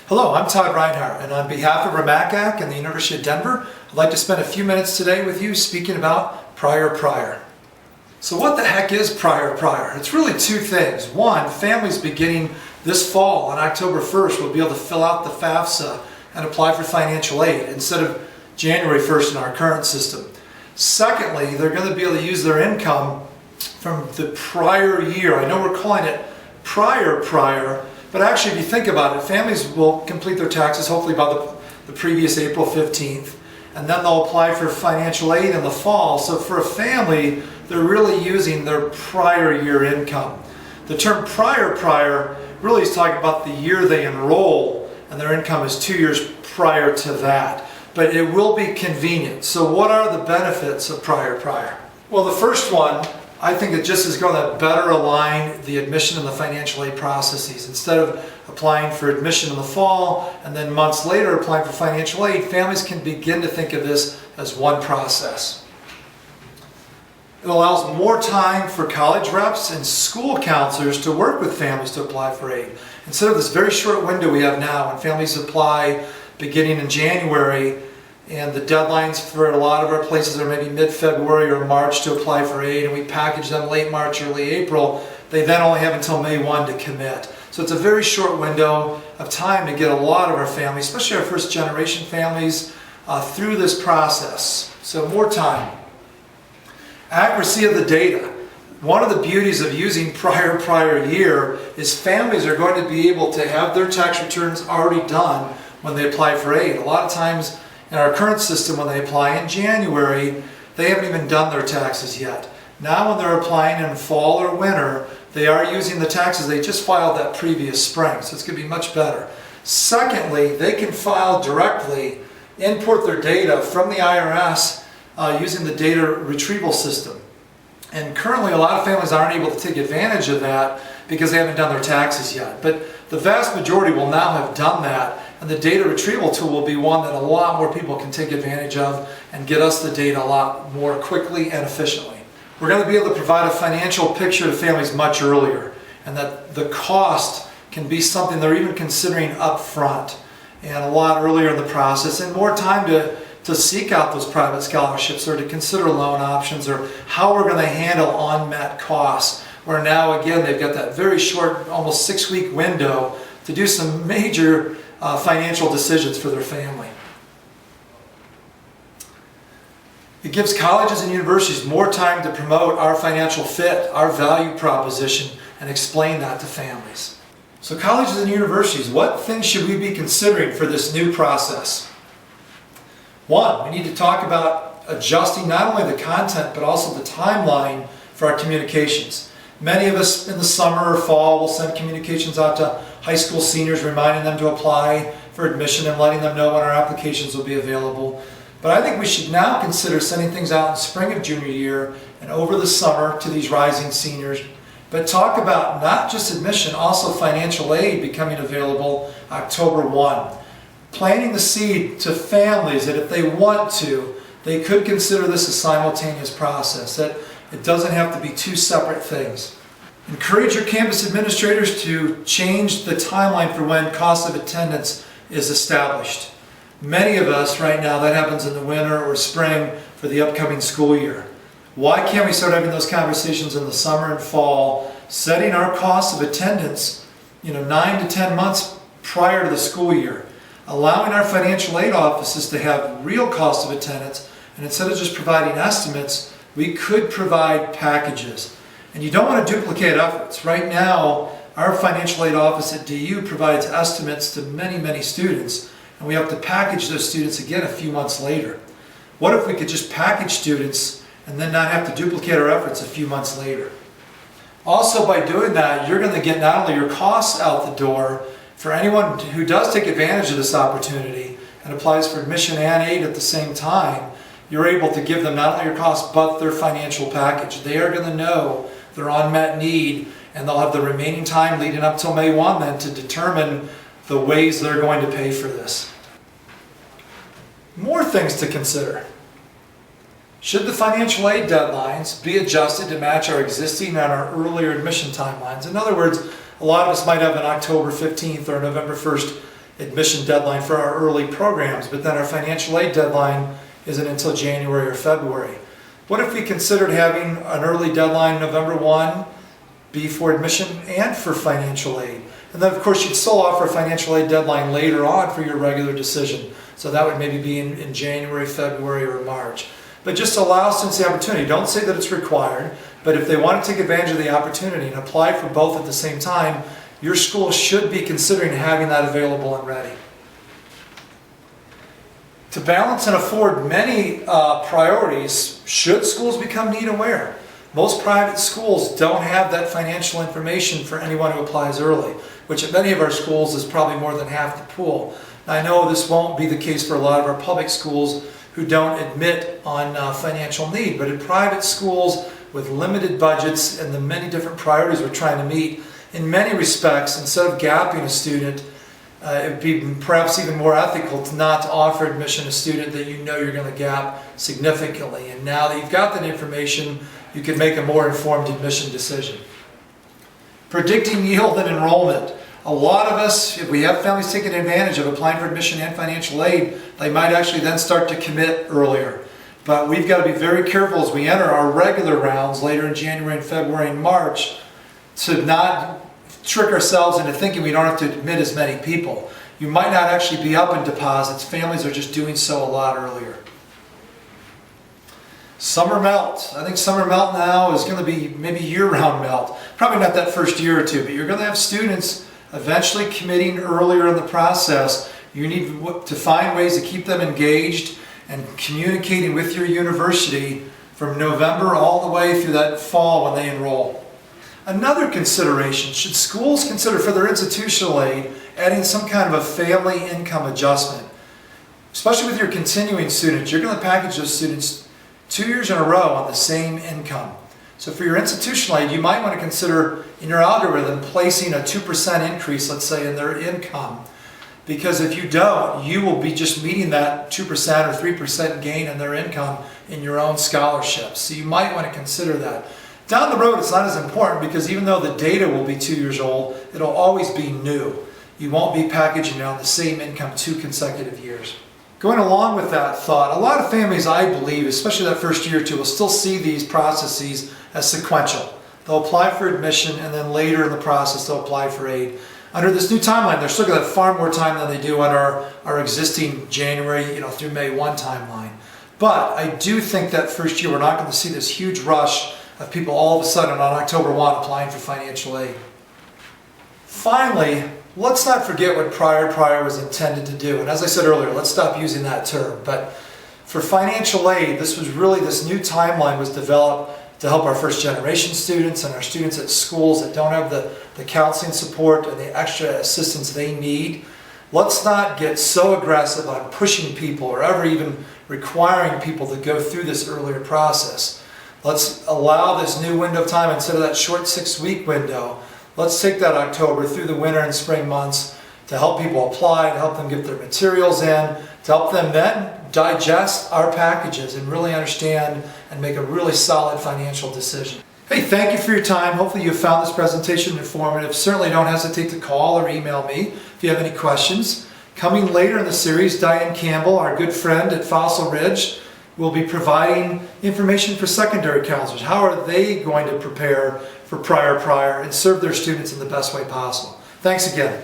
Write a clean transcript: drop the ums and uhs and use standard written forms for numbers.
Hello, I'm Todd Rinehart, and on behalf of RMACAC and the University of Denver, I'd like to spend a few minutes today with you speaking about prior. So what the heck is prior? It's really two things. One, families beginning this fall on October 1st will be able to fill out the FAFSA and apply for financial aid instead of January 1st in our current system. Secondly, they're going to be able to use their income from the prior year. I know we're calling it prior, but actually if you think about it, families will complete their taxes hopefully by the previous April 15th, and then they'll apply for financial aid in the fall. So for a family, they're really using their prior year income. The term prior really is talking about the year they enroll, and their income is 2 years prior to that. But it will be convenient. So what are the benefits of prior? Well, the first one, I think it just is going to better align the admission and the financial aid processes. Instead of applying for admission in the fall and then months later applying for financial aid, families can begin to think of this as one process. It allows more time for college reps and school counselors to work with families to apply for aid. Instead of this very short window we have now when families apply beginning in January, and the deadlines for a lot of our places are maybe mid-February or March to apply for aid, and we package them late March, early April, they then only have until May 1 to commit. So it's a very short window of time to get a lot of our families, especially our first generation families, through this process. So more time. Accuracy of the data. One of the beauties of using prior year is families are going to be able to have their tax returns already done when they apply for aid. A lot of times in our current system, when they apply in January, they haven't even done their taxes yet. Now when they're applying in fall or winter, they are using the taxes they just filed that previous spring, so it's going to be much better. Secondly, they can file directly, import their data from the IRS using the data retrieval system. And currently a lot of families aren't able to take advantage of that because they haven't done their taxes yet. But the vast majority will now have done that, and the data retrieval tool will be one that a lot more people can take advantage of and get us the data a lot more quickly and efficiently. We're going to be able to provide a financial picture to families much earlier, and that the cost can be something they're even considering up front and a lot earlier in the process, and more time to seek out those private scholarships or to consider loan options or how we're going to handle unmet costs, where now again they've got that very short, almost 6-week window to do some major financial decisions for their family. It gives colleges and universities more time to promote our financial fit, our value proposition, and explain that to families. So colleges and universities, what things should we be considering for this new process? One, we need to talk about adjusting not only the content but also the timeline for our communications. Many of us in the summer or fall will send communications out to high school seniors reminding them to apply for admission and letting them know when our applications will be available. But I think we should now consider sending things out in spring of junior year and over the summer to these rising seniors. But talk about not just admission, also financial aid becoming available October 1. Planting the seed to families that if they want to, they could consider this a simultaneous process, that it doesn't have to be two separate things. Encourage your campus administrators to change the timeline for when cost of attendance is established. Many of us right now, that happens in the winter or spring for the upcoming school year. Why can't we start having those conversations in the summer and fall, setting our cost of attendance 9 to 10 months prior to the school year? Allowing our financial aid offices to have real cost of attendance, and instead of just providing estimates, we could provide packages. And you don't want to duplicate efforts. Right now, our financial aid office at DU provides estimates to many students, and we have to package those students again a few months later. What if we could just package students and then not have to duplicate our efforts a few months later? Also, by doing that, you're going to get not only your costs out the door. For anyone who does take advantage of this opportunity and applies for admission and aid at the same time, you're able to give them not only your costs but their financial package. They are going to know their unmet need, and they'll have the remaining time leading up till May 1 then to determine the ways they're going to pay for this. More things to consider. Should the financial aid deadlines be adjusted to match our existing and our earlier admission timelines? In other words, a lot of us might have an October 15th or November 1st admission deadline for our early programs, but then our financial aid deadline isn't until January or February. What if we considered having an early deadline November 1 be for admission and for financial aid? And then of course you'd still offer a financial aid deadline later on for your regular decision. So that would maybe be in January, February, or March. But just allow students the opportunity. Don't say that it's required, but if they want to take advantage of the opportunity and apply for both at the same time, your school should be considering having that available and ready. To balance and afford many priorities, should schools become need aware? Most private schools don't have that financial information for anyone who applies early, which at many of our schools is probably more than half the pool. Now, I know this won't be the case for a lot of our public schools who don't admit on financial need, but in private schools with limited budgets and the many different priorities we're trying to meet, in many respects, instead of gapping a student, it would be perhaps even more ethical to not to offer admission to a student that you know you're going to gap significantly. And now that you've got that information, you can make a more informed admission decision. Predicting yield and enrollment. A lot of us, if we have families taking advantage of applying for admission and financial aid, they might actually then start to commit earlier. But we've got to be very careful as we enter our regular rounds later in January and February and March to not trick ourselves into thinking we don't have to admit as many people. You might not actually be up in deposits. Families are just doing so a lot earlier. Summer melt. I think summer melt now is going to be maybe year-round melt. Probably not that first year or two, but you're going to have students eventually committing earlier in the process. You need to find ways to keep them engaged and communicating with your university from November all the way through that fall when they enroll. Another consideration, should schools consider for their institutional aid adding some kind of a family income adjustment? Especially with your continuing students, you're going to package those students 2 years in a row on the same income. So for your institutional aid, you might want to consider in your algorithm placing a 2% increase, let's say, in their income. Because if you don't, you will be just meeting that 2% or 3% gain in their income in your own scholarships. So you might want to consider that. Down the road, it's not as important because even though the data will be 2 years old, it'll always be new. You won't be packaging it on the same income 2 consecutive years. Going along with that thought, a lot of families, I believe, especially that first year or two, will still see these processes as sequential. They'll apply for admission and then later in the process they'll apply for aid. Under this new timeline, they're still going to have far more time than they do on our existing January through May 1 timeline. But I do think that first year we're not going to see this huge rush of people all of a sudden on October 1 applying for financial aid. Finally, let's not forget what prior was intended to do. And as I said earlier, let's stop using that term. But for financial aid, this new timeline was developed to help our first generation students and our students at schools that don't have the counseling support and the extra assistance they need. Let's not get so aggressive on pushing people or ever even requiring people to go through this earlier process. Let's allow this new window of time instead of that short 6-week window. Let's take that October through the winter and spring months to help people apply, to help them get their materials in, to help them then digest our packages and really understand and make a really solid financial decision. Hey, thank you for your time. Hopefully you found this presentation informative. Certainly don't hesitate to call or email me if you have any questions. Coming later in the series, Diane Campbell, our good friend at Fossil Ridge, will be providing information for secondary counselors. How are they going to prepare for prior and serve their students in the best way possible? Thanks again.